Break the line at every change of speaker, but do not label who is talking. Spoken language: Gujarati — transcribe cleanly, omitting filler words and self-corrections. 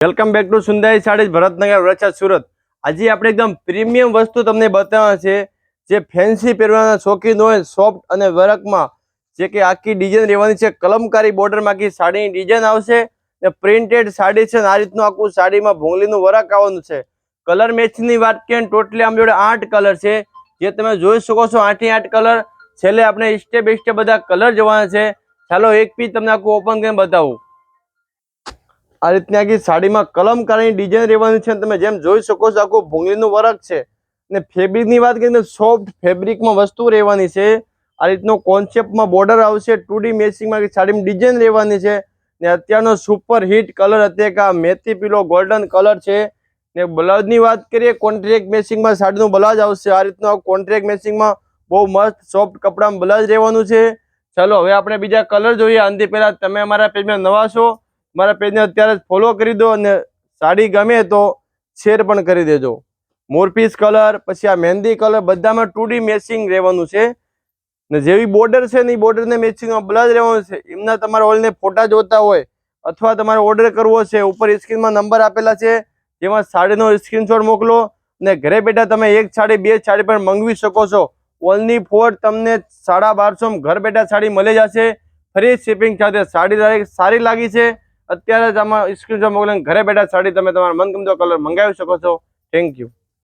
વેલકમ બેક ટુ સુંદરી સાડીઝ ભરતનગર વરછા સુરત। આજે આપણે એકદમ પ્રીમિયમ વસ્તુ તમને બતાવવા છે। જે ફેન્સી પહેરવાના શોખીન હોય સોફ્ટ અને વર્કમાં જે કે આખી ડિઝાઇન રહેવાની છે, કલમકારી બોર્ડરમાં આખી સાડીની ડિઝાઇન આવશે ને પ્રિન્ટેડ સાડી છે। આ રીતનું આખું સાડીમાં ભૂંગળીનું વર્ક આવવાનું છે। કલર મેચની વાત કરીએ ટોટલી આમ જોડે 8 કલર છે, જે તમે જોઈ શકો છો। 8 કલર છેલ્લે આપણે સ્ટેપ બાય સ્ટેપ બધા કલર જોવાના છે। ચાલો એક પીસ તમને આખું ઓપન કરીને બતાવું। આ રીતની આખી સાડીમાં કલમકારીની ડિઝાઇન રહેવાની છે। તમે જેમ જોઈ શકો છો આખું ભૂંગળીનું વર્ક છે ને ફેબ્રિકની વાત કરીએ તો સોફ્ટ ફેબ્રિકમાં વસ્તુ રહેવાની છે। આ રીતનો કોન્સેપ્ટમાં બોર્ડર આવશે, 2D મેચિંગમાં સાડીમાં ડિઝાઇન રહેવાની છે ને અત્યારનો સુપર હિટ કલર અત્યારે મેથી પીળો ગોલ્ડન કલર છે ને બ્લાઉઝની વાત કરીએ કોન્ટ્રાક્ટ મેચિંગમાં સાડીનું બ્લાઉઝ આવશે। આ રીતનું કોન્ટ્રાક્ટ મેચિંગમાં બહુ મસ્ત સોફ્ટ કપડામાં બ્લાઉઝ રહેવાનું છે। ચાલો હવે આપણે બીજા કલર જોઈએ। આનાથી પહેલા તમે અમારા પેજમાં નવા છો, મારા પેજને અત્યારે જ ફોલો કરી દો અને સાડી ગમે તો શેર પણ કરી દેજો। મોરપીસ કલર, પછી આ મહેંદી કલર, બધામાં 2D મેચિંગ રહેવાનું છે ને જેવી બોર્ડર છે ને એ બોર્ડરને મેચિંગમાં બ્લાઉઝ રહેવાનું છે। એમના તમારે ઓનલાઈન ફોટા જોતા હોય અથવા તમારે ઓર્ડર કરવો છે, ઉપર સ્ક્રીનમાં નંબર આપેલા છે, જેમાં સાડીનો સ્ક્રીનશોટ મોકલો ને ઘરે બેઠા તમે એક સાડી બે સાડી પણ મંગાવી શકો છો। ઓનલી ફોર તમને 1250 ઘર બેઠા સાડી મળી જશે ફ્રી શિપિંગ સાથે। સાડી સારી લાગી છે અત્યારે જ આમાં સ્ક્રીનશોટ મોકલીને ઘરે બેઠા સાડી તમે તમારા મનગમતો કલર મંગાવી શકો છો। Thank you.